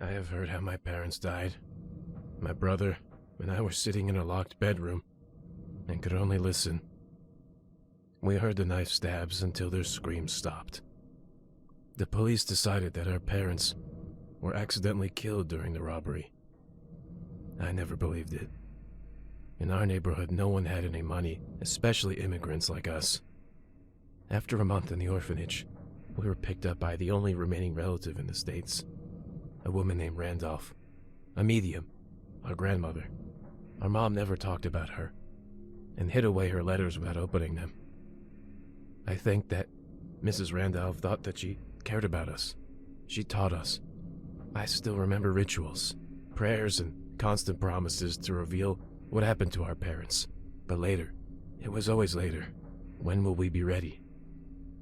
I have heard how my parents died. My brother and I were sitting in a locked bedroom and could only listen. We heard the knife stabs until their screams stopped. The police decided that our parents were accidentally killed during the robbery. I never believed it. In our neighborhood, no one had any money, especially immigrants like us. After a month in the orphanage, we were picked up by the only remaining relative in the States, a woman named Randolph, a medium, our grandmother. Our mom never talked about her, and hid away her letters without opening them. I think that Mrs. Randolph thought that she cared about us. She taught us. I still remember rituals, prayers, and constant promises to reveal what happened to our parents. But later, it was always later. When will we be ready?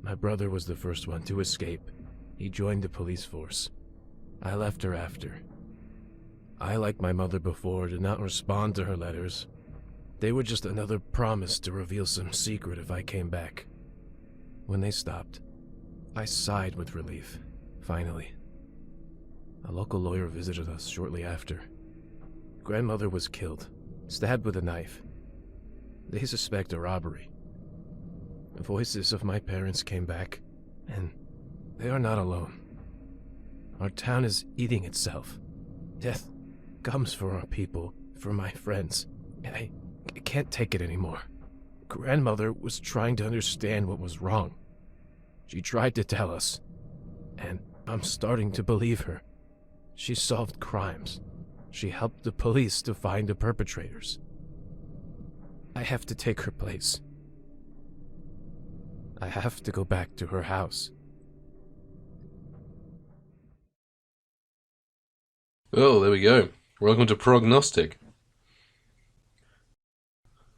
My brother was the first one to escape. He joined the police force. I left her after. I, like my mother before, did not respond to her letters. They were just another promise to reveal some secret if I came back. When they stopped, I sighed with relief. Finally. A local lawyer visited us shortly after. Grandmother was killed, stabbed with a knife. They suspect a robbery. The voices of my parents came back, and they are not alone. Our town is eating itself. Death comes for our people, for my friends, and I can't take it anymore. Grandmother was trying to understand what was wrong. She tried to tell us, and I'm starting to believe her. She solved crimes. She helped the police to find the perpetrators. I have to take her place. I have to go back to her house. Oh, there we go. Welcome to Prognostic.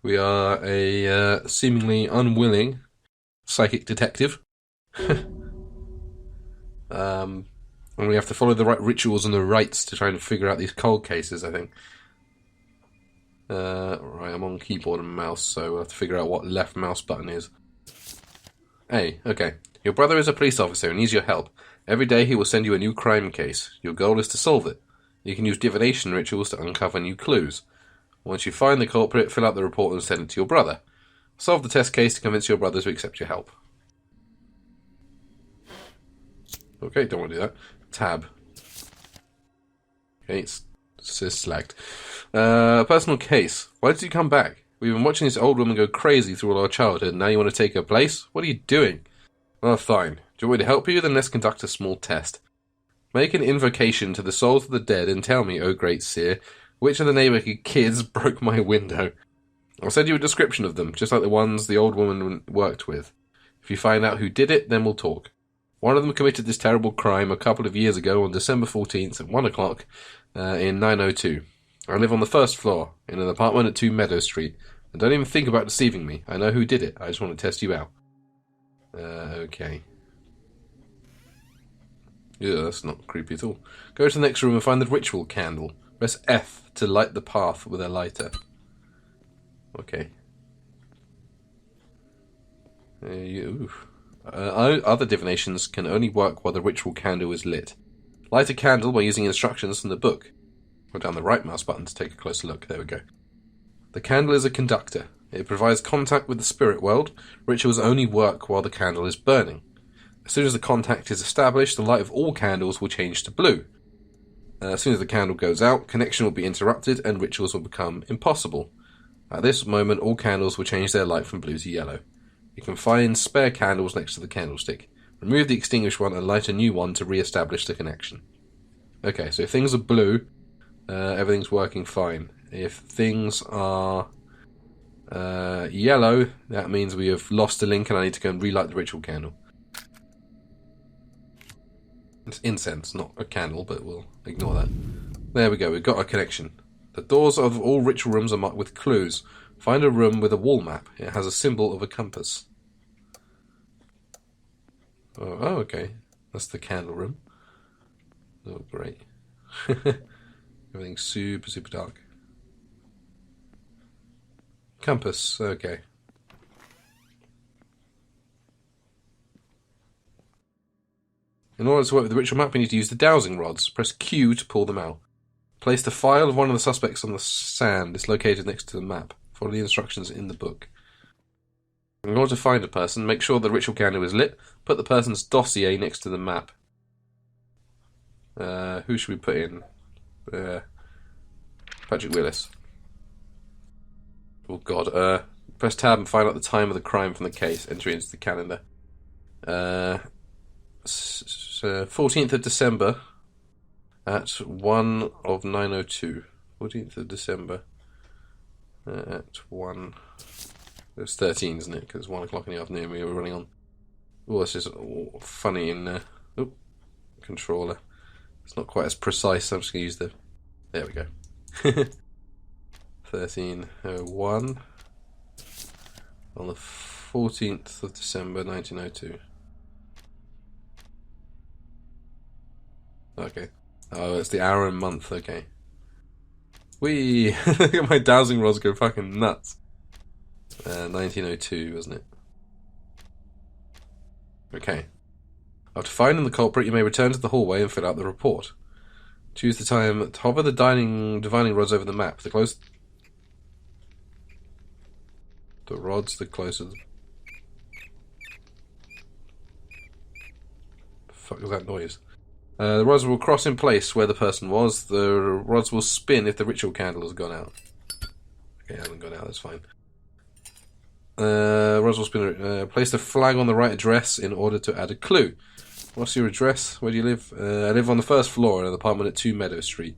We are a seemingly unwilling psychic detective. And we have to follow the right rituals and the rites to try and figure out these cold cases, I think. Right, I'm on keyboard and mouse, so we'll have to figure out what left mouse button is. Hey, okay. Your brother is a police officer and needs your help. Every day he will send you a new crime case. Your goal is to solve it. You can use divination rituals to uncover new clues. Once you find the culprit, fill out the report and send it to your brother. Solve the test case to convince your brother to accept your help. Okay, don't want to do that. Tab. Okay, it says select. Personal case. Why did you come back? We've been watching this old woman go crazy through all our childhood, and now you want to take her place? What are you doing? Well, fine. Do you want me to help you? Then let's conduct a small test. Make an invocation to the souls of the dead and tell me, oh great seer, which of the neighbourhood kids broke my window. I'll send you a description of them, just like the ones the old woman worked with. If you find out who did it, then we'll talk. One of them committed this terrible crime a couple of years ago on December 14th at 1 o'clock in 902. I live on the first floor, in an apartment at 2 Meadow Street. And don't even think about deceiving me. I know who did it. I just want to test you out. Okay. Yeah, that's not creepy at all. Go to the next room and find the ritual candle. Press F to light the path with a lighter. Okay. Other divinations can only work while the ritual candle is lit. Light a candle by using instructions from the book. Put down the right mouse button to take a closer look. There we go. The candle is a conductor. It provides contact with the spirit world. Rituals only work while the candle is burning. As soon as the contact is established, the light of all candles will change to blue. As soon as the candle goes out, connection will be interrupted and rituals will become impossible. At this moment, all candles will change their light from blue to yellow. You can find spare candles next to the candlestick. Remove the extinguished one and light a new one to re-establish the connection. Okay, so if things are blue, everything's working fine. If things are yellow, that means we have lost the link and I need to go and relight the ritual candle. It's incense, not a candle, but we'll ignore that. There we go, we've got our connection. The doors of all ritual rooms are marked with clues. Find a room with a wall map. It has a symbol of a compass. Oh, okay. That's the candle room. Oh, great. Everything's super, super dark. Compass, okay. In order to work with the ritual map, we need to use the dowsing rods. Press Q to pull them out. Place the file of one of the suspects on the sand. It's located next to the map. Follow the instructions in the book. In order to find a person, make sure the ritual candle is lit. Put the person's dossier next to the map. Who should we put in? Patrick Willis. Oh god. Press tab and find out the time of the crime from the case. Enter it into the calendar. 14th of December at 1 of 9:02. 14th of December at 1. It was 13, isn't it? Because 1 o'clock in the afternoon we were running on. Oh, this is funny in controller. It's not quite as precise. I'm just going to use the. There we go. 13:01 on the 14th of December 1902. Okay. Oh, it's the hour and month. Okay. Whee! Look at my dowsing rods go fucking nuts. 1902, wasn't it? Okay. After finding the culprit, you may return to the hallway and fill out the report. Choose the time. Hover the divining rods over the map. The closer the rods, the closer. The fuck was that noise? The rods will cross in place where the person was. The rods will spin if the ritual candle has gone out. Okay, it hasn't gone out. That's fine. Rods will spin. Place the flag on the right address in order to add a clue. What's your address? Where do you live? I live on the first floor in an apartment at 2 Meadow Street.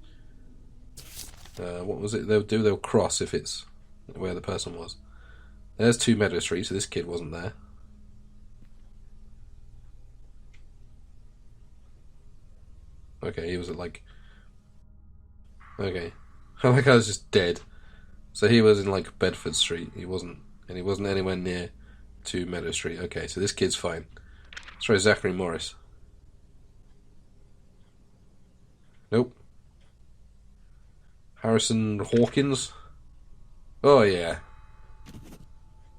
What was it they'll do? They'll cross if it's where the person was. There's 2 Meadow Street, so this kid wasn't there. Okay, he was at like... Okay. I like I was just dead. So he was in like Bedford Street. He wasn't anywhere near 2 Meadow Street. Okay, so this kid's fine. Let's try Zachary Morris. Nope. Harrison Hawkins? Oh yeah.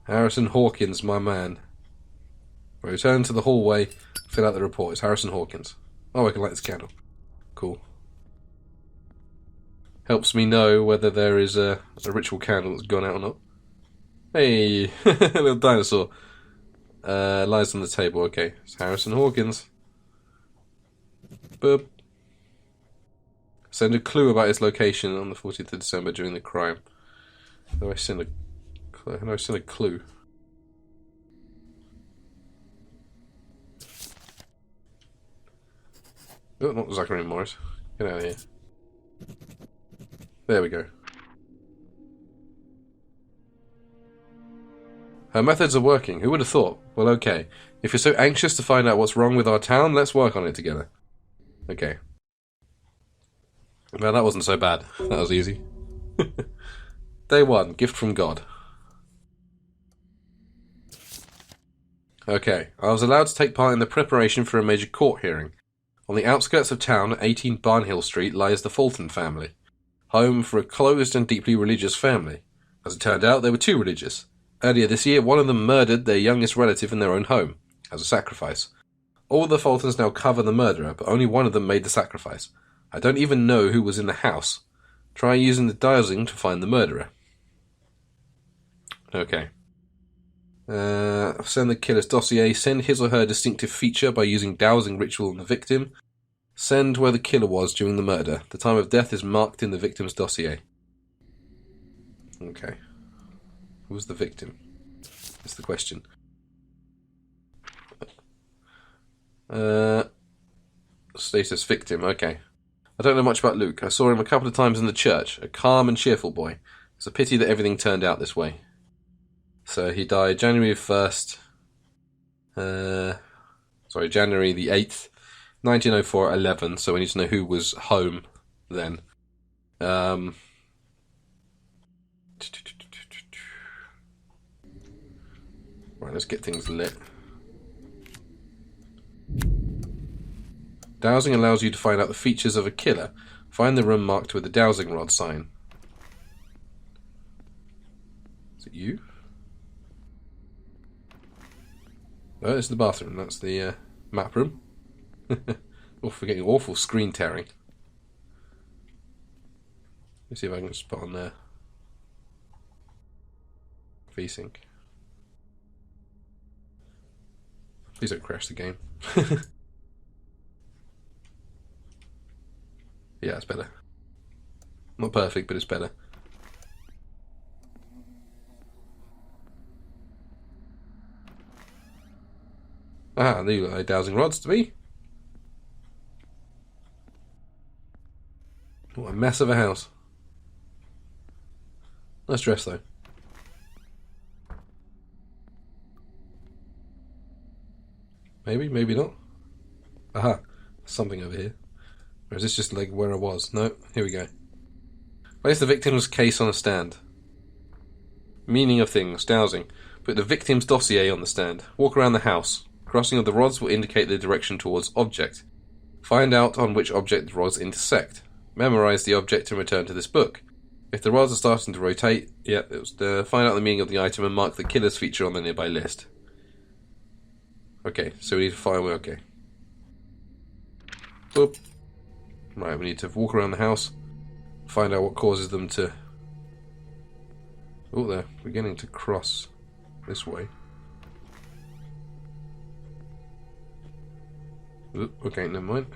Harrison Hawkins, my man. Return to the hallway, fill out the report. It's Harrison Hawkins. Oh, I can light this candle. Cool. Helps me know whether there is a ritual candle that's gone out or not. Hey, little dinosaur. Lies on the table. Okay, it's Harrison Hawkins. Boop. Send a clue about his location on the 14th of December during the crime. How do I send a clue? Oh, not Zachary Morris. Get out of here. There we go. Her methods are working. Who would have thought? Well, okay. If you're so anxious to find out what's wrong with our town, let's work on it together. Okay. Well, that wasn't so bad. That was easy. Day 1. Gift from God. Okay. I was allowed to take part in the preparation for a major court hearing. On the outskirts of town, at 18 Barnhill Street, lies the Fulton family. Home for a closed and deeply religious family. As it turned out, they were too religious. Earlier this year, one of them murdered their youngest relative in their own home, as a sacrifice. All the Fultons now cover the murderer, but only one of them made the sacrifice. I don't even know who was in the house. Try using the dowsing to find the murderer. Okay. Send the killer's dossier. Send his or her distinctive feature by using dowsing ritual on the victim. Send where the killer was during the murder. The time of death is marked in the victim's dossier. Okay. Who's the victim? That's the question. Status victim. Okay. I don't know much about Luke. I saw him a couple of times in the church. A calm and cheerful boy. It's a pity that everything turned out this way. So he died January 1st. January the 8th, 1904 at 11. So we need to know who was home then. Right, let's get things lit. Dowsing allows you to find out the features of a killer. Find the room marked with the dowsing rod sign. Is it you? Oh, it's the bathroom. That's the map room. Oh, we're getting awful screen tearing. Let's see if I can just put on there. VSync. Please don't crash the game. Yeah, it's better. Not perfect, but it's better. Ah, they look like dowsing rods to me. What a mess of a house. Nice dress, though. Maybe, maybe not. Aha, something over here. Or is this just like where I was? No, here we go. Place the victim's case on a stand. Meaning of things, dowsing. Put the victim's dossier on the stand. Walk around the house. Crossing of the rods will indicate the direction towards object. Find out on which object the rods intersect. Memorize the object and return to this book. If the rods are starting to rotate, find out the meaning of the item and mark the killer's feature on the nearby list. Okay, so we need to find... Okay. Boop. Right, we need to walk around the house, find out what causes them to... Oh, they're beginning to cross this way. Oop, okay, never mind.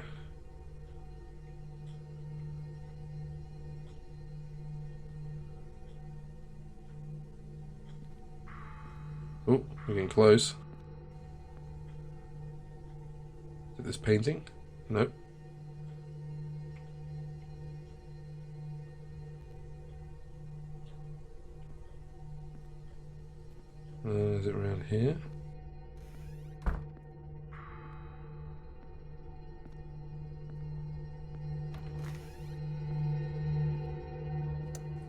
Oh, we're getting close. Is it this painting? No. Is it around here?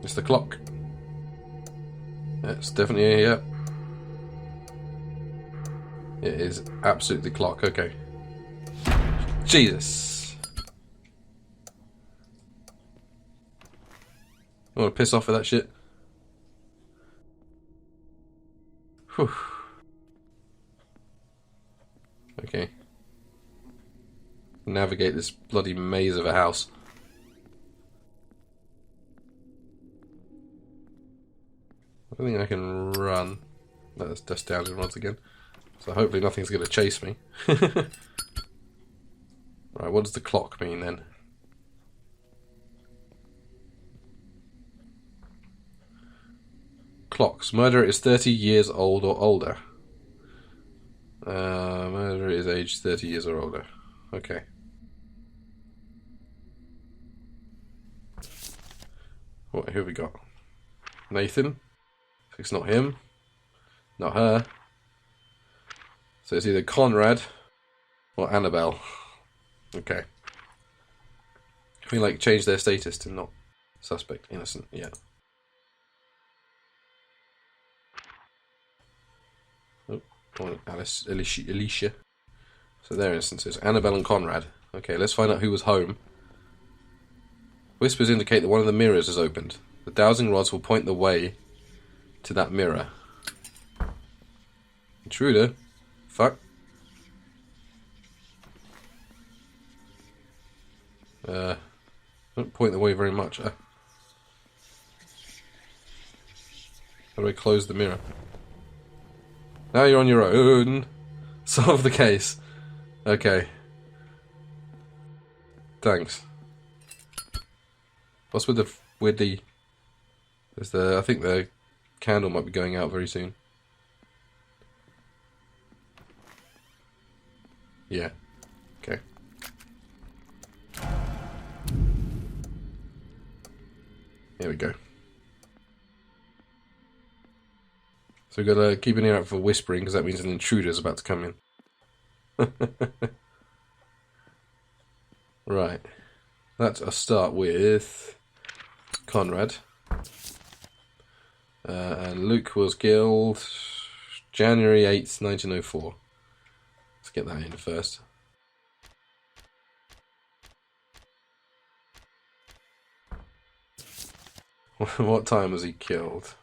It's the clock. It's definitely here. It is absolutely the clock. Okay. Jesus. I want to piss off with that shit. Whew. Okay. Navigate this bloody maze of a house. I don't think I can run. That's just down once again. So hopefully nothing's going to chase me. Right, what does the clock mean then? Clocks. Murderer is 30 years old or older. Murderer is aged 30 years or older. Okay. What, who have we got? Nathan. It's not him. Not her. So it's either Conrad or Annabelle. Okay. We like change their status to not suspect, innocent. Yeah. Oh, Alicia. So their instances. Annabelle and Conrad. Okay, let's find out who was home. Whispers indicate that one of the mirrors is opened. The dowsing rods will point the way to that mirror. Intruder? Fuck. Don't point the way very much. How do I close the mirror? Now you're on your own. Solve the case. Okay. Thanks. What's with the... There's the... I think the candle might be going out very soon. Yeah. Okay. Here we go. So we've got to keep an ear out for whispering, because that means an intruder is about to come in. Right. Let's start with Conrad. And Luke was killed January 8th, 1904. Let's get that in first. What time was he killed?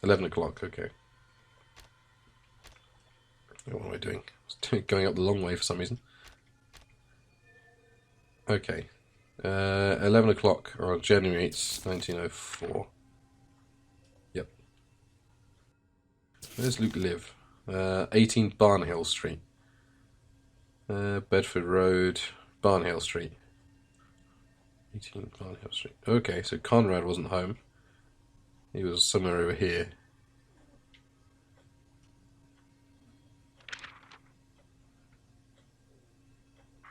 11 o'clock, okay. What am I doing? I was going up the long way for some reason. Okay. 11 o'clock on January 8th, 1904. Yep. Where's Luke live? 18 Barnhill Street. Bedford Road, Barnhill Street. 18 Barnhill Street. Okay, so Conrad wasn't home. He was somewhere over here.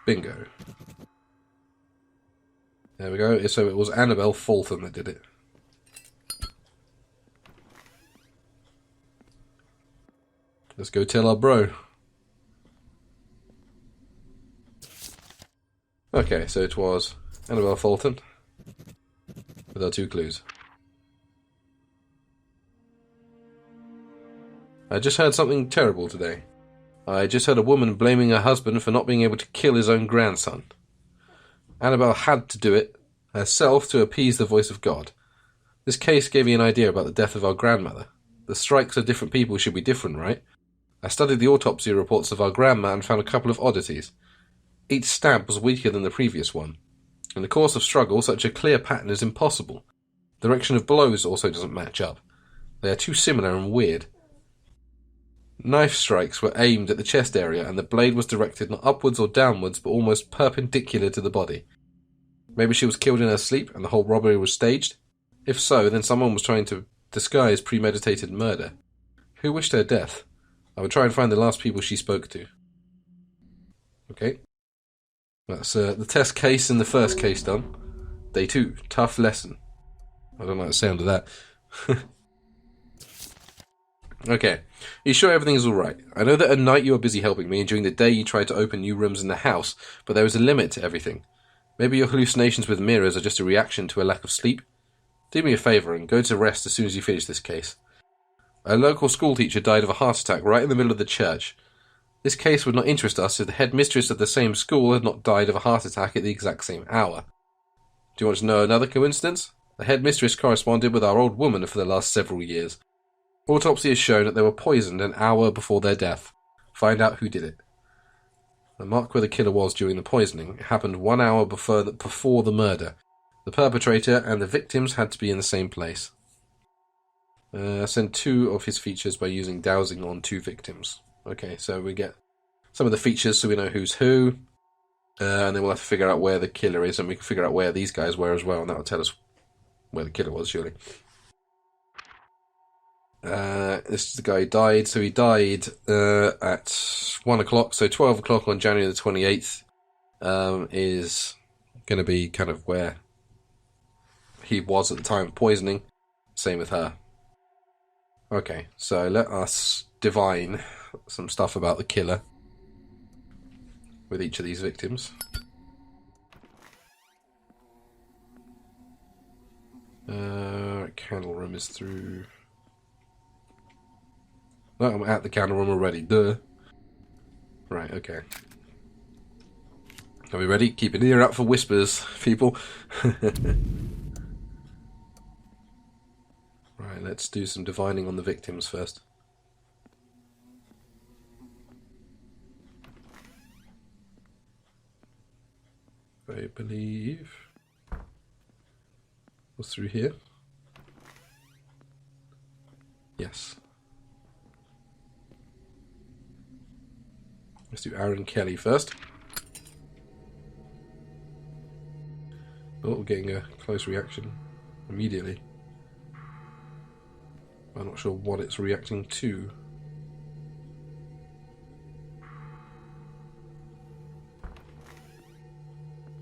Bingo. There we go. So it was Annabelle Fulton that did it. Let's go tell our bro. Okay, so it was Annabelle Fulton with our 2 clues. I just heard something terrible today. I just heard a woman blaming her husband for not being able to kill his own grandson. Annabelle had to do it herself to appease the voice of God. This case gave me an idea about the death of our grandmother. The strikes of different people should be different, right? I studied the autopsy reports of our grandma and found a couple of oddities. Each stab was weaker than the previous one. In the course of struggle, such a clear pattern is impossible. The direction of blows also doesn't match up. They are too similar and weird. Knife strikes were aimed at the chest area, and the blade was directed not upwards or downwards, but almost perpendicular to the body. Maybe she was killed in her sleep, and the whole robbery was staged? If so, then someone was trying to disguise premeditated murder. Who wished her death? I would try and find the last people she spoke to. Okay. That's the test case and the first case done. Day 2. Tough lesson. I don't like the sound of that. Okay. Are you sure everything's alright? I know that at night you are busy helping me, and during the day you try to open new rooms in the house, but there is a limit to everything. Maybe your hallucinations with mirrors are just a reaction to a lack of sleep? Do me a favour and go to rest as soon as you finish this case. A local schoolteacher died of a heart attack right in the middle of the church. This case would not interest us if the headmistress of the same school had not died of a heart attack at the exact same hour. Do you want to know another coincidence? The headmistress corresponded with our old woman for the last several years. Autopsy has shown that they were poisoned an hour before their death. Find out who did it. And mark where the killer was during the poisoning. It happened 1 hour before the murder. The perpetrator and the victims had to be in the same place. Send 2 of his features by using dowsing on 2 victims. Okay, so we get some of the features so we know who's who. And then we'll have to figure out where the killer is, and we can figure out where these guys were as well, and that will tell us where the killer was, surely. This is the guy who died. So he died at 1 o'clock. So 12 o'clock on January the 28th is going to be kind of where he was at the time of poisoning. Same with her. Okay, so let us divine some stuff about the killer with each of these victims. Candle room is through... No, I'm at the candle room already. Duh. Right, okay. Are we ready? Keep an ear out for whispers, people. Right, let's do some divining on the victims first. I believe... What's through here? Yes. Let's do Aaron Kelly first. Oh, we're getting a close reaction immediately. I'm not sure what it's reacting to.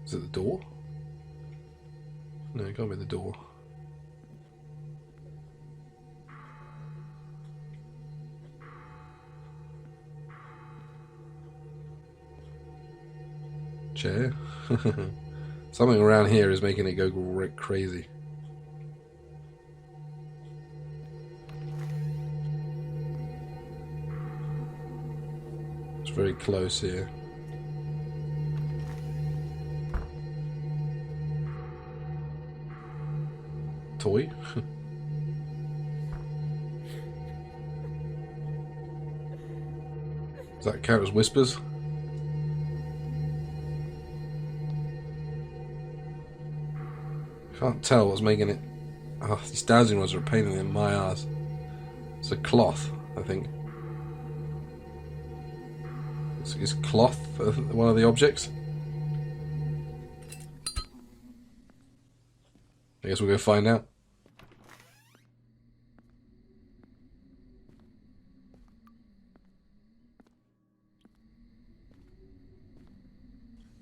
Is it the door? No, it can't be the door. Chair? Something around here is making it go crazy. It's very close here. Toy? Does that count as whispers? Can't tell what's making it. Oh, these dowsing rods are a pain in my ass. It's a cloth, I think. Is cloth one of the objects? I guess we'll go find out.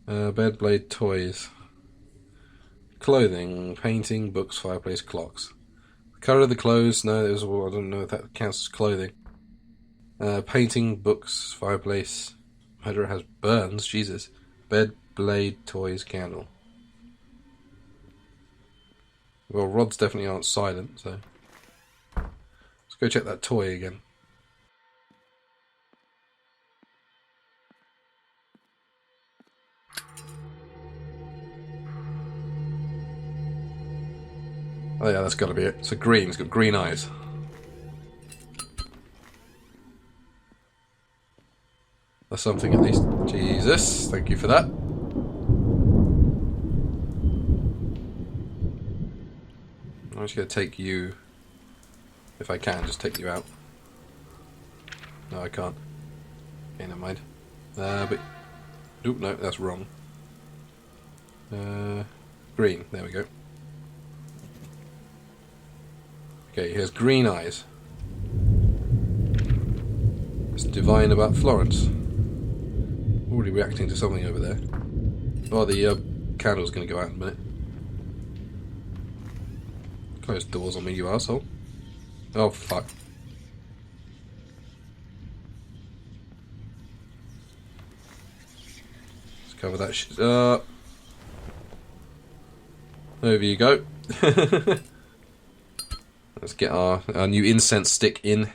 Bed, blade, toys. Clothing, painting, books, fireplace, clocks. The colour of the clothes, no, I don't know if that counts as clothing. Painting, books, fireplace. Hare has burns, Jesus. Bed, blade, toys, candle. Well, rods definitely aren't silent, so... Let's go check that toy again. Oh yeah, that's got to be it. It's a green. It's got green eyes. That's something at least. Jesus, thank you for that. I'm just going to take you. If I can, just take you out. No, I can't. Okay, never mind. But... Oop, no, that's wrong. Green. There we go. Okay, he has green eyes. It's divine about Florence. Already reacting to something over there. Oh, the candle's going to go out in a minute. Close doors on me, you arsehole. Oh, fuck. Let's cover that shit. Over you go. Let's get our new incense stick in.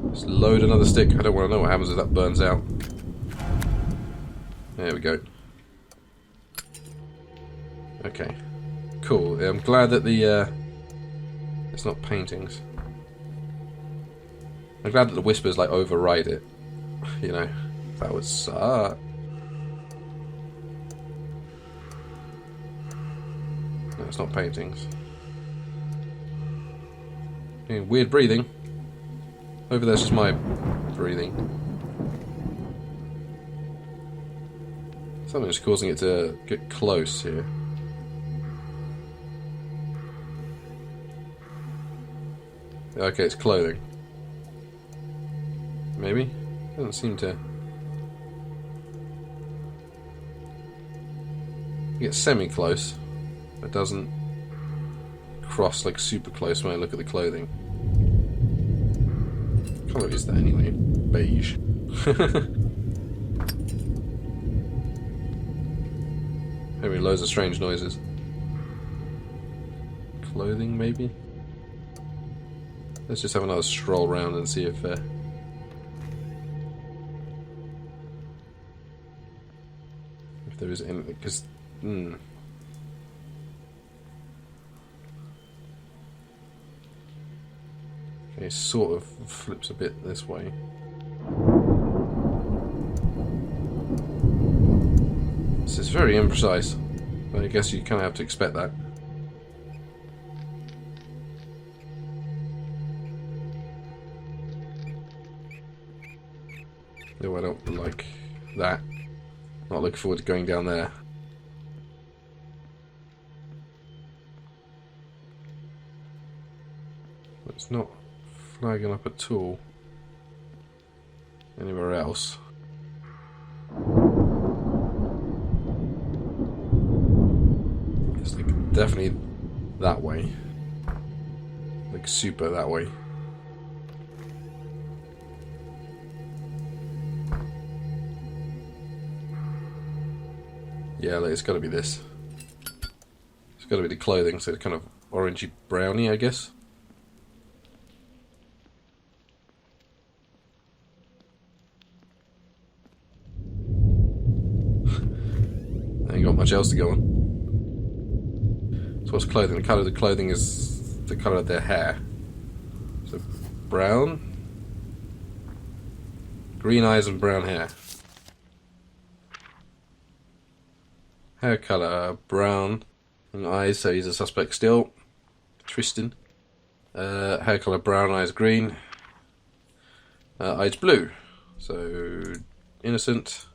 Let's load another stick. I don't want to know what happens if that burns out. There we go. Okay. Cool. I'm glad that the... it's not paintings. I'm glad that the whispers like override it. You know, that would suck. No, it's not paintings. Weird breathing. Over there's just my breathing. Something's causing it to get close here. Okay, it's clothing. Maybe? Doesn't seem to... It gets semi-close. It doesn't cross like super close when I look at the clothing. What colour is that anyway? Beige. Hearing loads of strange noises. Clothing, maybe? Let's just have another stroll around and see if there is anything, because... Okay, sort of flips a bit this way. This is very imprecise, but I guess you kind of have to expect that. No, I don't like that. Not looking forward to going down there. It's not flagging up at all anywhere else. It's like definitely that way. Like super that way. Yeah, like, it's got to be this. It's got to be the clothing, so it's kind of orangey browny, I guess. I ain't got much else to go on. So what's clothing? The colour of the clothing is the colour of their hair. So brown, green eyes and brown hair. Hair colour, brown. And eyes, so he's a suspect still. Tristan. Hair colour, brown, eyes green. Eyes blue. So, innocent.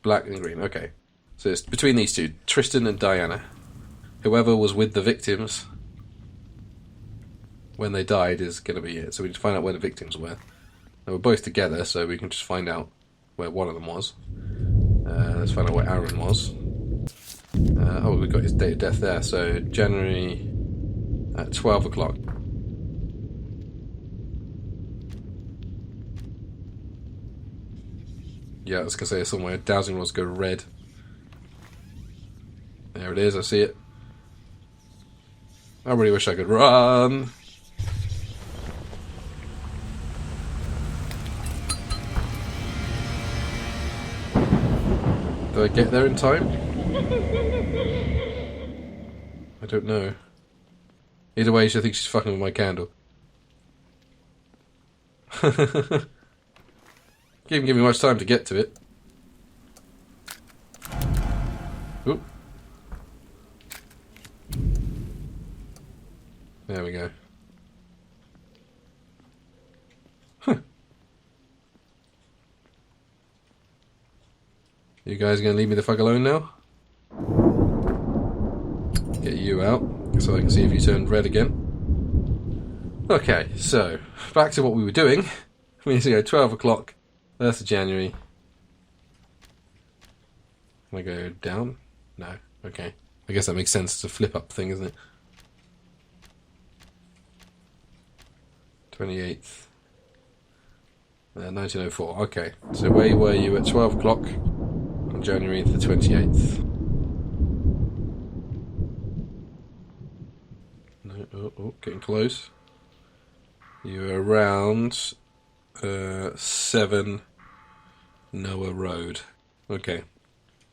Black and green, okay. So it's between these two, Tristan and Diana. Whoever was with the victims when they died is going to be it. So we need to find out where the victims were. They were both together, so we can just find out where one of them was. Let's find out where Aaron was. Oh, we've got his date of death there. So January at 12 o'clock. Yeah, I was going to say somewhere dowsing rods go red. There it is, I see it. I really wish I could run. Did I get there in time? I don't know. Either way, I think she's fucking with my candle. Didn't give me much time to get to it. Oop. There we go. Huh. You guys gonna leave me the fuck alone now? Get you out so I can see if you turned red again. Okay, so back to what we were doing. We need to go 12 o'clock. That's January. Can I go down? No. Okay. I guess that makes sense. It's a flip up thing, isn't it? 28th. 1904. Okay. So where were you at 12 o'clock on January the 28th? No. Oh, getting close. You were around 7 Noah Road. Okay.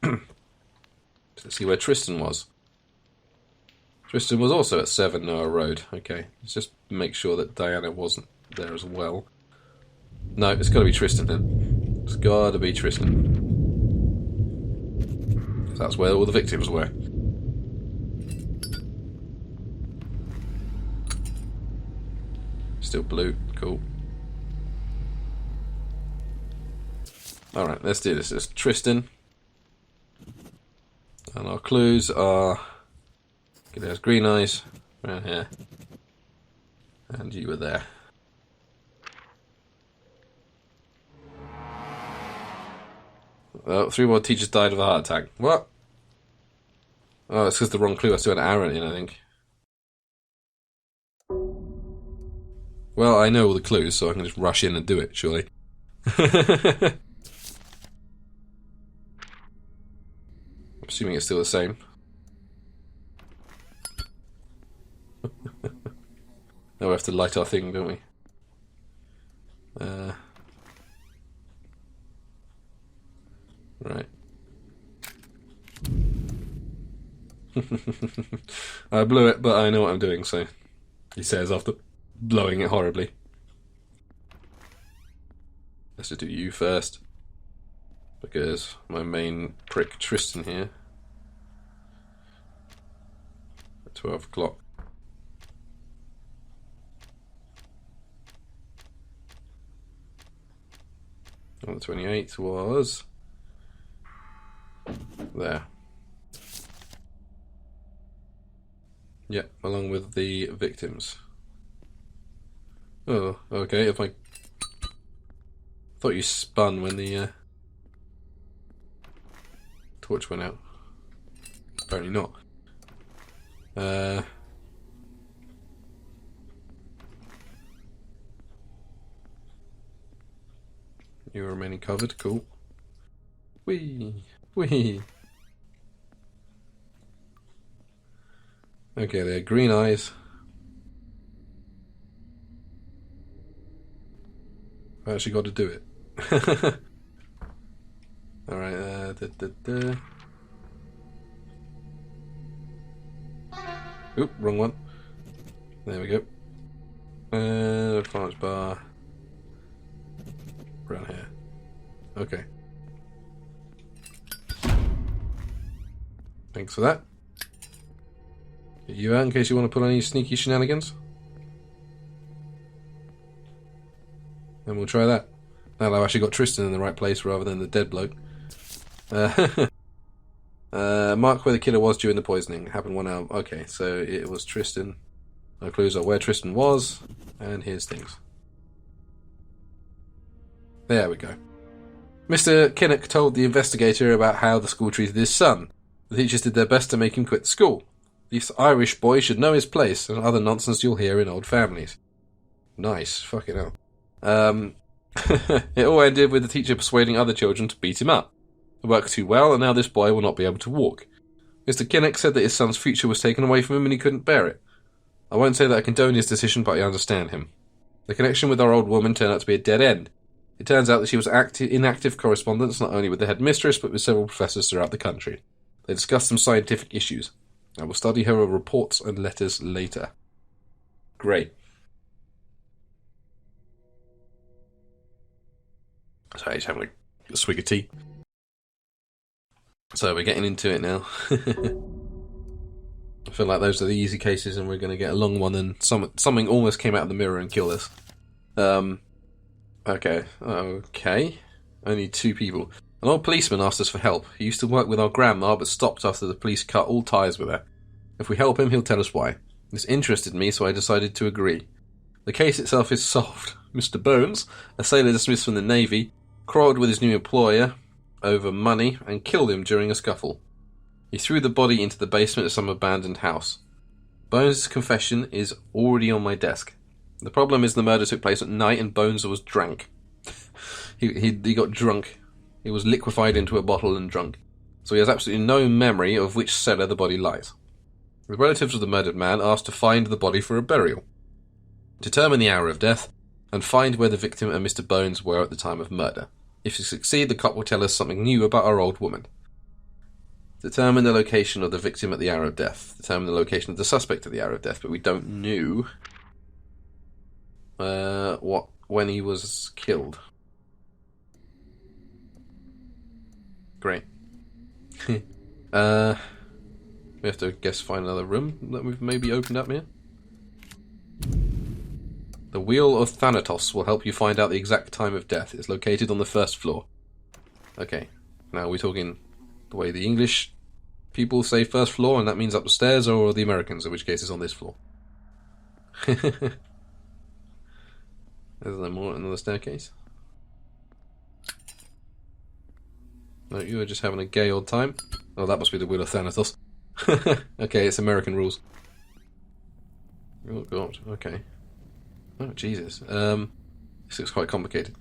Let's see where Tristan was. Tristan was also at 7 Noah Road. Okay. Let's just make sure that Diana wasn't there as well. No, it's got to be Tristan then. It's got to be Tristan. That's where all the victims were. Still blue. Cool. Alright, let's do this. It's Tristan. And our clues are... Okay, there's green eyes. Around here. And you were there. Oh, 3 more teachers died of a heart attack. What? Oh, it's because the wrong clue. I still had Aaron in, I think. Well, I know all the clues, so I can just rush in and do it, surely. I'm assuming it's still the same. Now we have to light our thing, don't we? Right. I blew it, but I know what I'm doing, so... He says after blowing it horribly. Let's just do you first. Because my main prick Tristan here. At 12 o'clock. On the 28th was... there. Yep, along with the victims. Oh, okay, if I... thought you spun when the torch went out. Apparently not. You're remaining covered, cool. Whee! Whee! Okay, they're green eyes. I actually got to do it. Alright, Oop, wrong one. There we go. Performance bar. Around here. Okay. Thanks for that. Get you out in case you want to pull any sneaky shenanigans. And we'll try that. Now I've actually got Tristan in the right place rather than the dead bloke. Mark where the killer was during the poisoning. It happened 1 hour. Okay, so it was Tristan. No clues on where Tristan was. And here's things. There we go. Mr. Kinnock told the investigator about how the school treated his son. The teachers did their best to make him quit the school. This Irish boy should know his place, and other nonsense you'll hear in old families. Nice. Fucking hell. It all ended with the teacher persuading other children to beat him up. It worked too well, and now this boy will not be able to walk. Mr. Kinnock said that his son's future was taken away from him and he couldn't bear it. I won't say that I condone his decision, but I understand him. The connection with our old woman turned out to be a dead end. It turns out that she was in active correspondence not only with the headmistress, but with several professors throughout the country. They discussed some scientific issues. I will study her reports and letters later. Great. Sorry, just having a swig of tea. So we're getting into it now. I feel like those are the easy cases and we're going to get a long one and something almost came out of the mirror and killed us. Okay. Only 2 people. An old policeman asked us for help. He used to work with our grandma but stopped after the police cut all ties with her. If we help him, he'll tell us why. This interested me, so I decided to agree. The case itself is solved. Mr. Bones, a sailor dismissed from the Navy, quarrelled with his new employer over money and killed him during a scuffle. He threw the body into the basement of some abandoned house. Bones' confession is already on my desk. The problem is the murder took place at night and Bones was drunk. He got drunk. He was liquefied into a bottle and drunk. So he has absolutely no memory of which cellar the body lies. The relatives of the murdered man asked to find the body for a burial, determine the hour of death, and find where the victim and Mr. Bones were at the time of murder. If you succeed, the cop will tell us something new about our old woman. Determine the location of the victim at the hour of death. Determine the location of the suspect at the hour of death, but we don't know when he was killed. Great. We have to find another room that we've maybe opened up here. The Wheel of Thanatos will help you find out the exact time of death. It's located on the 1st floor. Okay, now we're talking the way the English people say 1st floor, and that means up the stairs, or the Americans, in which case it's on this floor. There's another staircase. No, you were just having a gay old time. Oh, that must be the Wheel of Thanatos. Okay, it's American rules. Oh god, okay. Oh Jesus. This looks quite complicated.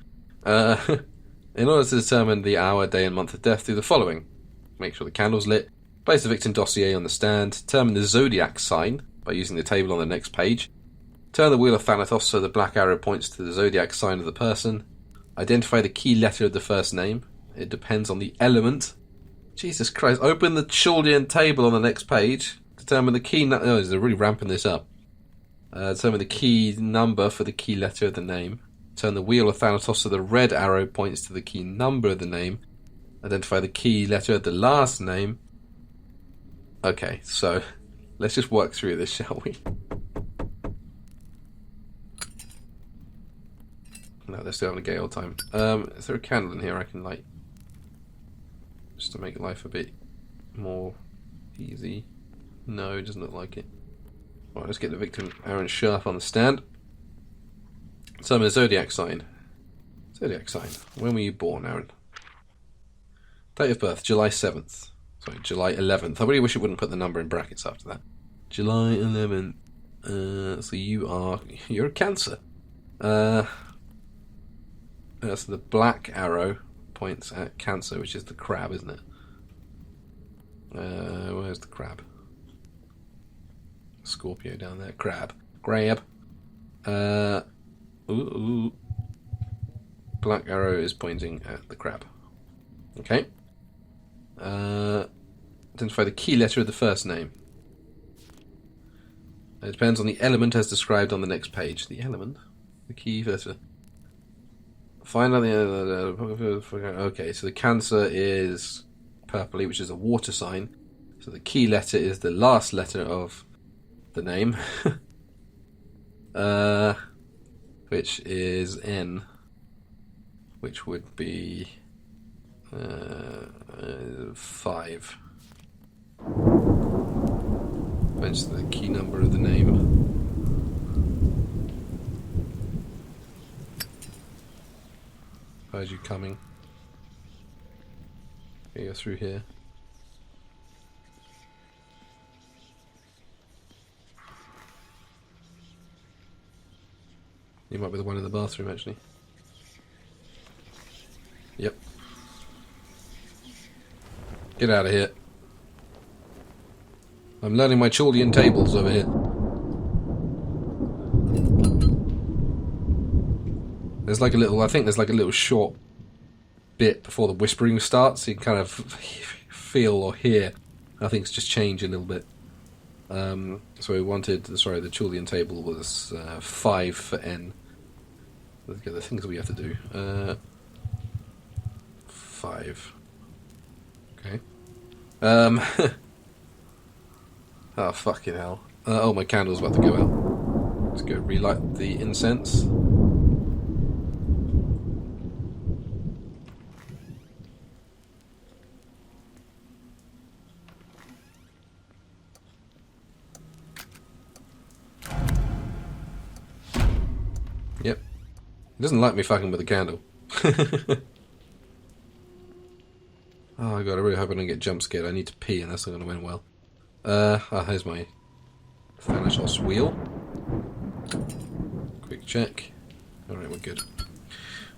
In order to determine the hour, day and month of death, do the following. Make sure the candle's lit, place the victim dossier on the stand, determine the zodiac sign by using the table on the next page, turn the Wheel of Thanatos so the black arrow points to the zodiac sign of the person, identify the key letter of the first name. It depends on the element. Jesus Christ, open the Chaldean table on the next page, determine the key... Oh, they're really ramping this up. Determine the key number for the key letter of the name. Turn the Wheel of Thanatos so the red arrow points to the key number of the name. Identify the key letter of the last name. Okay, so let's just work through this, shall we? No, they're still having a gay old time. Is there a candle in here I can light? Just to make life a bit more easy. No, it doesn't look like it. Right, let's get the victim, Aaron Sharp, on the stand. Summon the zodiac sign. Zodiac sign. When were you born, Aaron? Date of birth, July 7th. Sorry, July 11th. I really wish it wouldn't put the number in brackets after that. July 11th. So you're a Cancer. So the black arrow points at Cancer, which is the crab, isn't it? Where's the crab? Scorpio down there. Crab. Grab. Black arrow is pointing at the crab. Okay. Identify the key letter of the first name. It depends on the element as described on the next page. The element? The key letter. Find out the... Okay, so the Cancer is purpley, which is a water sign. So the key letter is the last letter of the name, which is N, which would be 5. That's the key number of the name. How's you coming? Okay, go through here. You might be the one in the bathroom, actually. Yep. Get out of here. I'm learning my Chaldean tables over here. There's like a little, I think there's like a little short bit before the whispering starts, so you can kind of feel or hear how things just change a little bit. So we wanted, sorry, the Chaldean table was 5 for N. Let's get the things that we have to do. 5. Okay. Oh, fucking hell. Oh, my candle's about to go out. Let's go relight the incense. Yep. He doesn't like me fucking with a candle. Oh god, I really hope I don't get jump scared. I need to pee and that's not going to end well. Here's my Thanatos wheel. Quick check. Alright, we're good.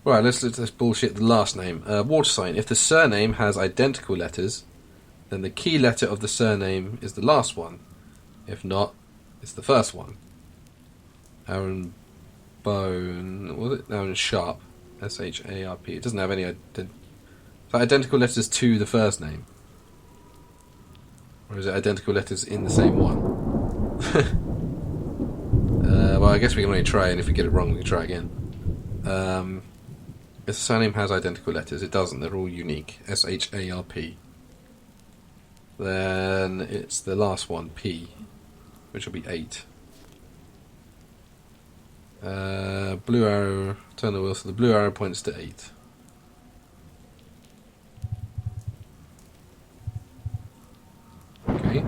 Right, let's bullshit the last name. Water sign. If the surname has identical letters, then the key letter of the surname is the last one. If not, it's the first one. Aaron Bone. Was it? Aaron Sharp. S-H-A-R-P. It doesn't have any identical letters to the first name. Or is it identical letters in the same one? Well, I guess we can only try, and if we get it wrong, we can try again. If the surname has identical letters, it doesn't. They're all unique. S-H-A-R-P. Then it's the last one, P, which will be 8. Blue arrow, turn the wheel, so the blue arrow points to 8. Okay.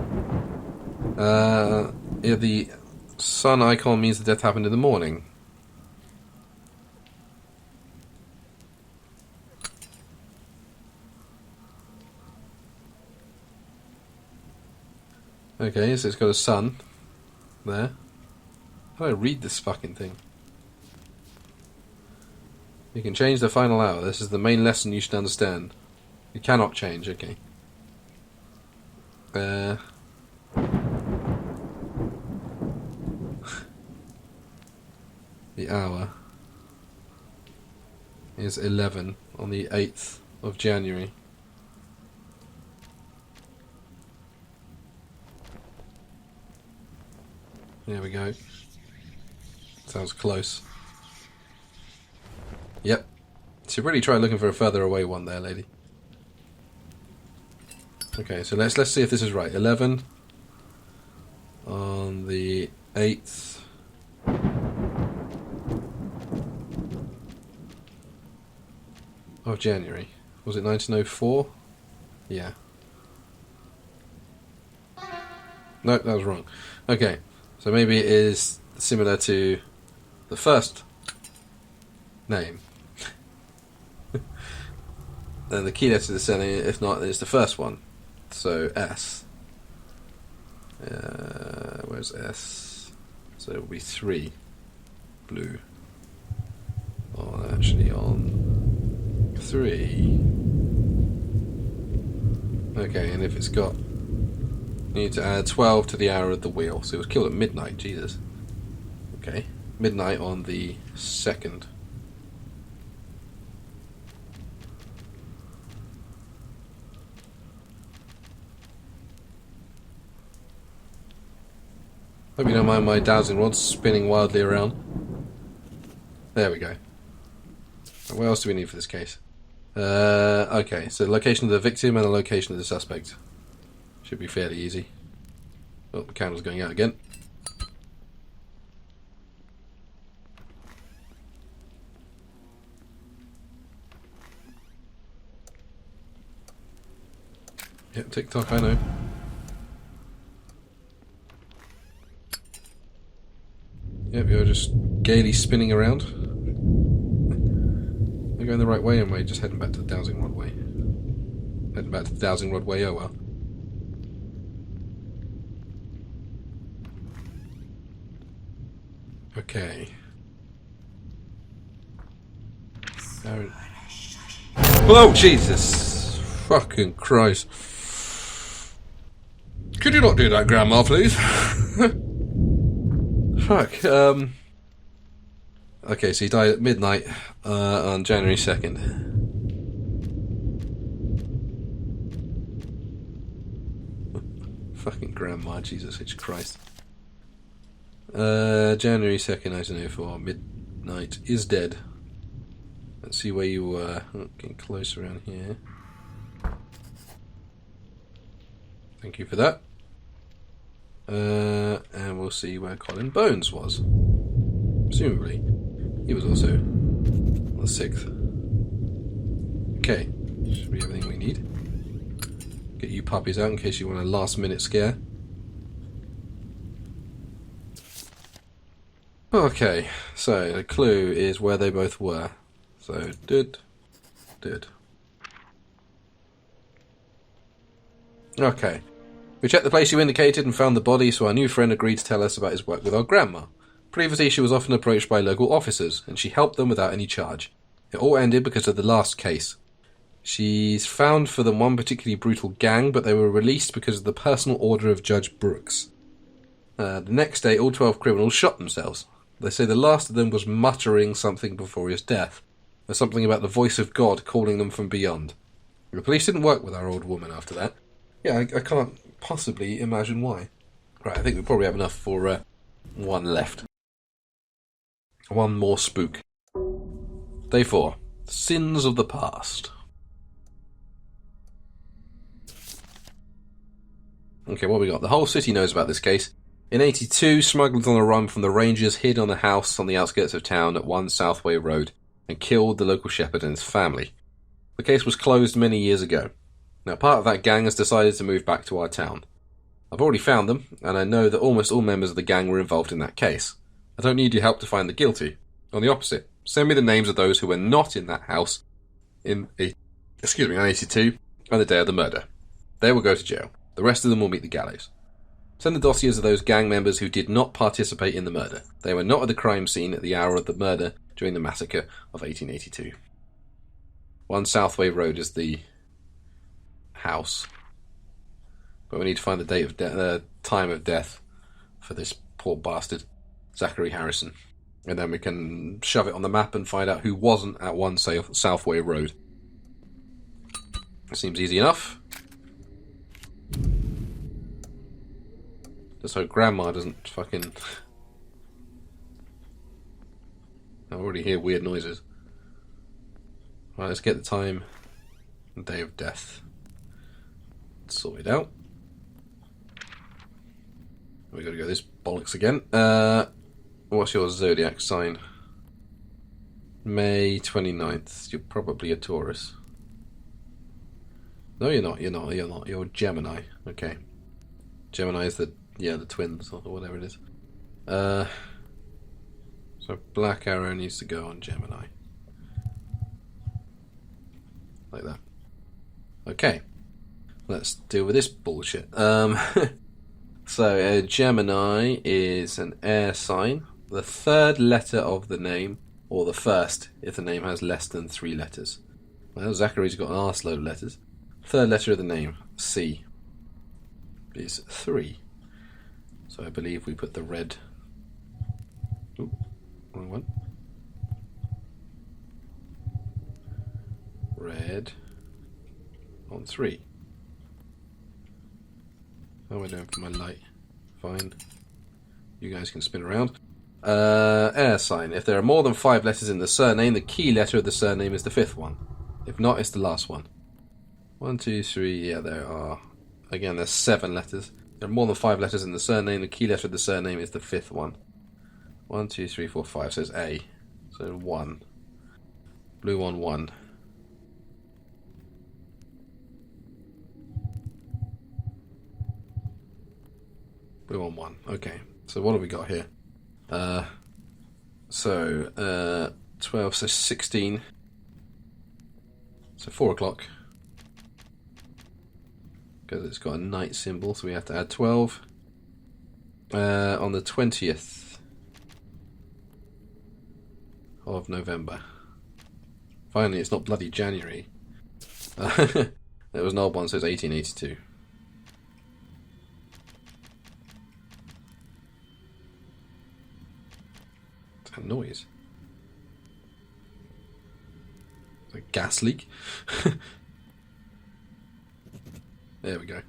Yeah, the sun icon means the death happened in the morning. Okay, so it's got a sun there. How do I read this fucking thing? You can change the final hour. This is the main lesson you should understand. You cannot change, okay. The hour is 11 on the 8th of January. There we go. Sounds close. Yep. So really try looking for a further away one there, lady. Okay, so let's see if this is right. 11 on the 8th of January. Was it 1904? Yeah. No, that was wrong. Okay, so maybe it is similar to the first name. Then the key letter to the surname, if not, it's the first one. So S. Where's S? So it will be 3. Blue. Actually on 3. Okay, and if it's got... You need to add 12 to the hour of the wheel. So it was killed at midnight, Jesus. Okay. Midnight on the 2nd. Hope you don't mind my dowsing rods spinning wildly around. There we go. What else do we need for this case? Okay, so the location of the victim and the location of the suspect. Should be fairly easy. Oh, the candle's going out again. Yep, tick-tock, I know. Yep, you're just gaily spinning around. You're going the right way, am I? Just heading back to the dowsing rod way. Heading back to the dowsing rod way, oh well. Okay. Oh, Jesus! Fucking Christ. Could you not do that, Grandma, please? Fuck, Okay, so he died at midnight, on January 2nd. Fucking Grandma, Jesus H. Christ. January 2nd, 1904, midnight, is dead. Let's see where you were. Oh, getting close around here. Thank you for that. And we'll see where Colin Bones was. Presumably. He was also on the 6th. Okay. Should be everything we need. Get you puppies out in case you want a last minute scare. Okay, so the clue is where they both were. So, did. Okay. We checked the place you indicated and found the body, so our new friend agreed to tell us about his work with our grandma. Previously, she was often approached by local officers, and she helped them without any charge. It all ended because of the last case. She's found for the one particularly brutal gang, but they were released because of the personal order of Judge Brooks. The next day, all 12 criminals shot themselves. They say the last of them was muttering something before his death. There's something about the voice of God calling them from beyond. The police didn't work with our old woman after that. Yeah, I can't possibly imagine why. Right, I think we probably have enough for one left. One more spook. Day 4. Sins of the Past. Okay, what we got? The whole city knows about this case. In 82, smugglers on the run from the Rangers hid on a house on the outskirts of town at 1 Southway Road and killed the local shepherd and his family. The case was closed many years ago. Now, part of that gang has decided to move back to our town. I've already found them, and I know that almost all members of the gang were involved in that case. I don't need your help to find the guilty. On the opposite, send me the names of those who were not in that house on 82 on the day of the murder. They will go to jail. The rest of them will meet the gallows. Send the dossiers of those gang members who did not participate in the murder. They were not at the crime scene at the hour of the murder during the massacre of 1882. 1 Southway Road is the house. But we need to find the date of time of death for this poor bastard, Zachary Harrison. And then we can shove it on the map and find out who wasn't at 1 Southway Road. Seems easy enough. Just hope Grandma doesn't fucking... I already hear weird noises. Right, let's get the time and day of death sorted out. We gotta go this bollocks again. What's your zodiac sign? May 29th. You're probably a Taurus. No, you're not. You're Gemini. Okay. Gemini is the twins or whatever it is. So black arrow needs to go on Gemini. Like that. Okay. Let's deal with this bullshit. So Gemini is an air sign. The third letter of the name, or the first if the name has less than 3 letters. Well, Zachary's got an arse load of letters. Third letter of the name, C, is 3. So I believe we put the red... Ooh, wrong one. Red on 3. How am I doing for my light? Fine. You guys can spin around. Air sign. If there are more than 5 letters in the surname, the key letter of the surname is the 5th one. If not, it's the last one. 1, 2, 3. Yeah, there are Again, there's 7 letters. There are more than 5 letters in the surname. The key letter of the surname is the 5th one. 1, 2, 3, 4, 5. So it's A. So 1. Blue on 1. Blue on 1. Okay. So what have we got here? 12, so 16. So 4 o'clock. Because it's got a night symbol, so we have to add 12. On the 20th of November. Finally, it's not bloody January. There was an old one, so it's 1882. What's that noise? A gas leak? There we go.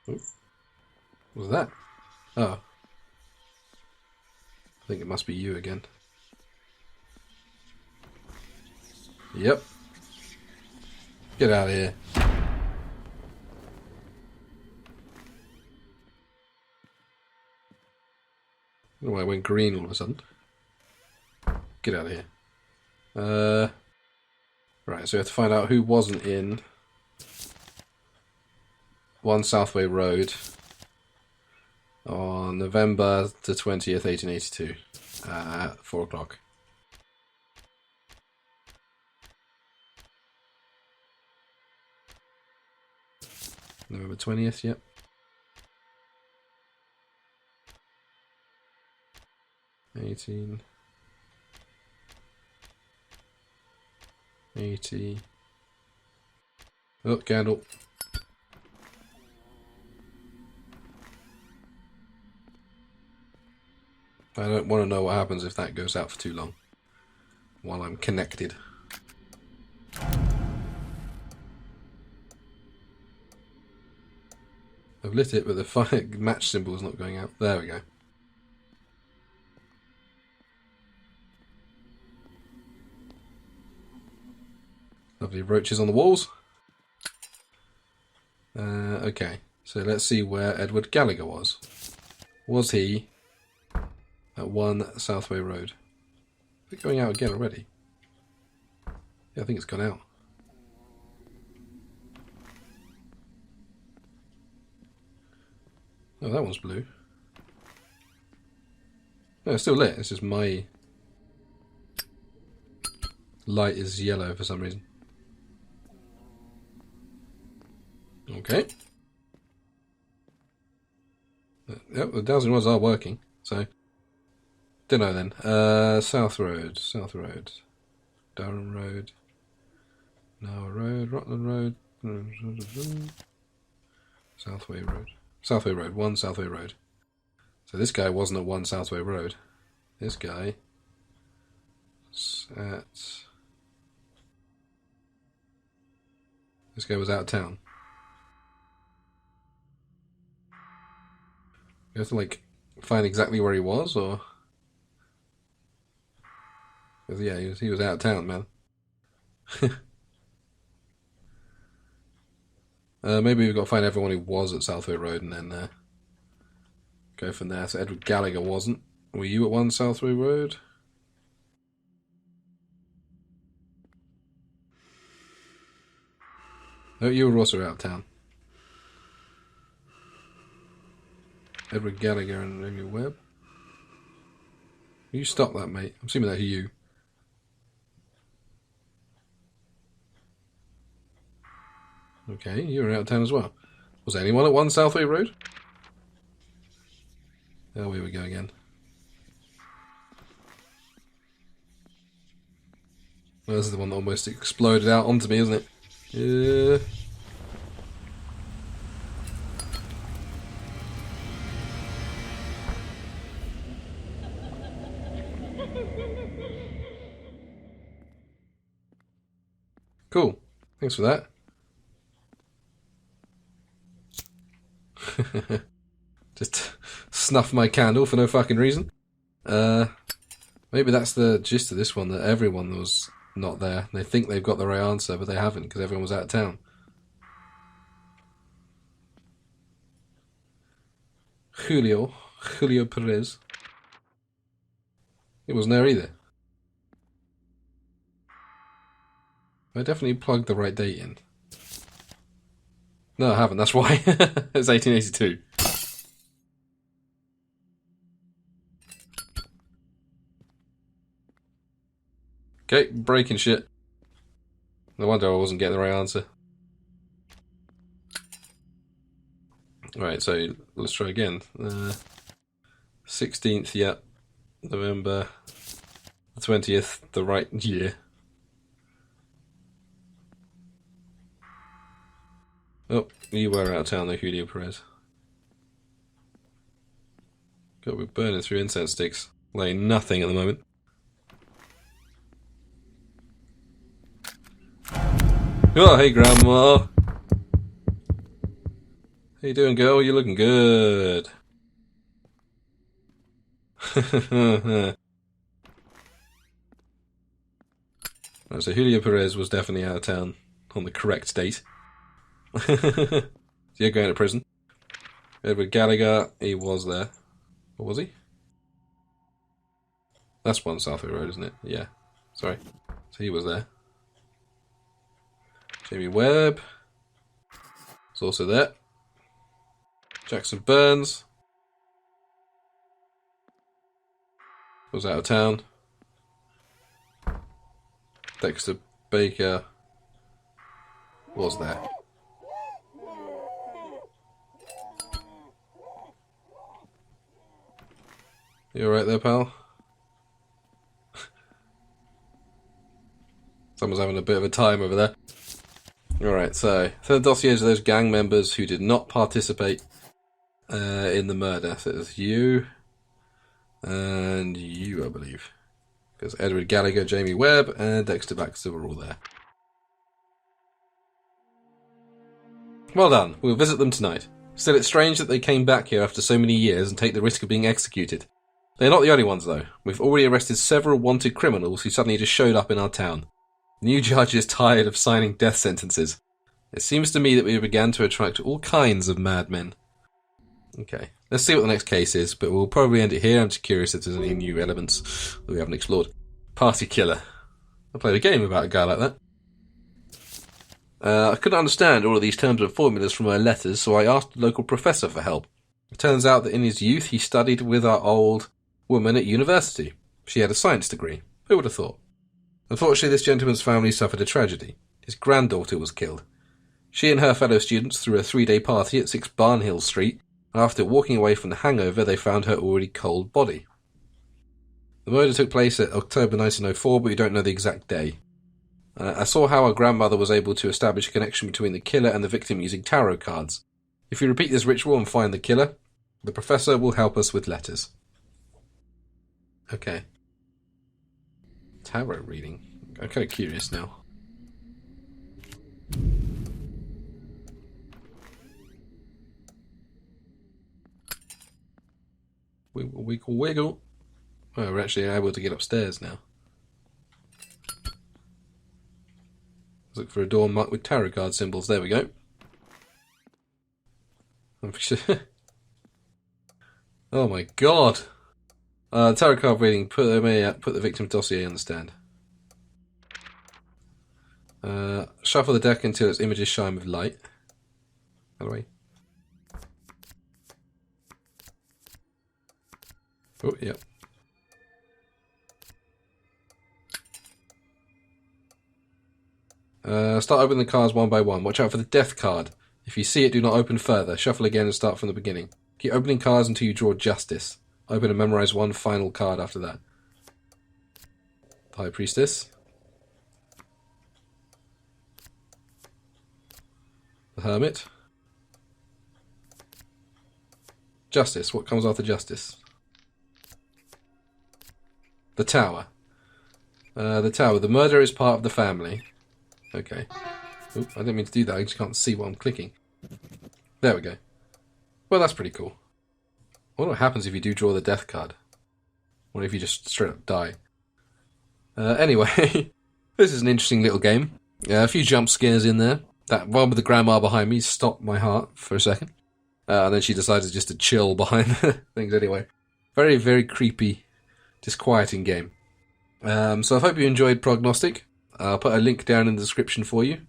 Ooh. What was that? Oh. I think it must be you again. Yep. Get out of here. I don't know why I went green all of a sudden. Get out of here. Right, so we have to find out who wasn't in 1 Southway Road on November the 20th, 1882 at 4 o'clock. November 20th, yep. 18... 80. Oh, candle. I don't want to know what happens if that goes out for too long while I'm connected. I've lit it, but the fire match symbol is not going out. There we go. Lovely roaches on the walls. Okay, so let's see where Edward Gallagher was. Was he at 1 Southway Road? Is it going out again already? Yeah, I think it's gone out. Oh, that one's blue. No, it's still lit. It's just my light is yellow for some reason. Okay. Yep, the dowsing rods are working, so don't know then. South Road, Durham Road, Noah Road, Rutland Road, Southway Road. Southway Road, 1 Southway Road. So this guy wasn't at 1 Southway Road. This guy was at... This guy was out of town. You have to, like, find exactly where he was, or... Because, yeah, he was out of town, man. Maybe we've got to find everyone who was at Southway Road and then go from there. So Edward Gallagher wasn't. Were you at 1 Southway Road? Oh, you were also out of town. Edward Gallagher and Amy Webb. You stop that, mate. I'm assuming that's you. Okay, you were out of town as well. Was anyone at 1 Southway Road? Oh, here we go again. Well, this is the one that almost exploded out onto me, isn't it? Yeah. Cool. Thanks for that. Just snuff my candle for no fucking reason. Maybe that's the gist of this one, that everyone was not there. They think they've got the right answer, but they haven't because everyone was out of town. Julio Perez. It wasn't there either. I definitely plugged the right date in. No, I haven't, that's why. It's 1882. Okay, breaking shit. No wonder I wasn't getting the right answer. Right, so let's try again. 16th, yeah. November. The 20th, the right year. Oh, you were out of town though, Julio Perez. God, we're burning through incense sticks. Laying nothing at the moment. Oh, hey Grandma! How you doing, girl? You're looking good. Right, so Julio Perez was definitely out of town on the correct date. So you're going to prison. Edward Gallagher, he was there. Or was he? That's one Southwood Road, isn't it? Yeah. Sorry. So he was there. Jamie Webb was also there. Jackson Burns was out of town. Dexter Baker was there. You alright there, pal? Someone's having a bit of a time over there. Alright, so the dossiers of those gang members who did not participate in the murder. So it's you and you, I believe. Because Edward Gallagher, Jamie Webb, and Dexter Baxter were all there. Well done. We'll visit them tonight. Still, it's strange that they came back here after so many years and take the risk of being executed. They're not the only ones, though. We've already arrested several wanted criminals who suddenly just showed up in our town. The new judge is tired of signing death sentences. It seems to me that we began to attract all kinds of madmen. Okay, let's see what the next case is, but we'll probably end it here. I'm just curious if there's any new elements that we haven't explored. Party killer. I played a game about a guy like that. I couldn't understand all of these terms and formulas from her letters, so I asked a local professor for help. It turns out that in his youth he studied with our old woman at university. She had a science degree. Who would have thought? Unfortunately, this gentleman's family suffered a tragedy. His granddaughter was killed. She and her fellow students threw a 3-day party at 6 Barnhill Street, and after walking away from the hangover, they found her already cold body. The murder took place at October 1904, but we don't know the exact day. I saw how our grandmother was able to establish a connection between the killer and the victim using tarot cards. If you repeat this ritual and find the killer, the professor will help us with letters. Okay. Tarot reading. I'm kind of curious now. Wiggle, wiggle, wiggle. Oh, we're actually able to get upstairs now. Let's look for a door marked with tarot card symbols. There we go. Oh my god. Tarot card reading. Put the victim's dossier on the stand. Shuffle the deck until its images shine with light. By the way. Oh, yeah. Start opening the cards one by one. Watch out for the death card. If you see it, do not open further. Shuffle again and start from the beginning. Keep opening cards until you draw justice. Open and memorize one final card after that. The High Priestess. The Hermit. Justice. What comes after Justice? The Tower. The Tower. The murderer is part of the family. Okay. Oop, I didn't mean to do that. I just can't see what I'm clicking. There we go. Well, that's pretty cool. I wonder what happens if you do draw the death card. What if you just straight up die? Anyway. This is an interesting little game. A few jump scares in there. That one with the grandma behind me stopped my heart for a second. And then she decided just to chill behind things anyway. Very, very creepy, disquieting game. So I hope you enjoyed Prognostic. I'll put a link down in the description for you.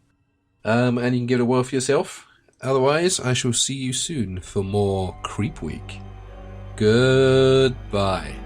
And you can give it a whirl for yourself. Otherwise, I shall see you soon for more Creep Week. Goodbye.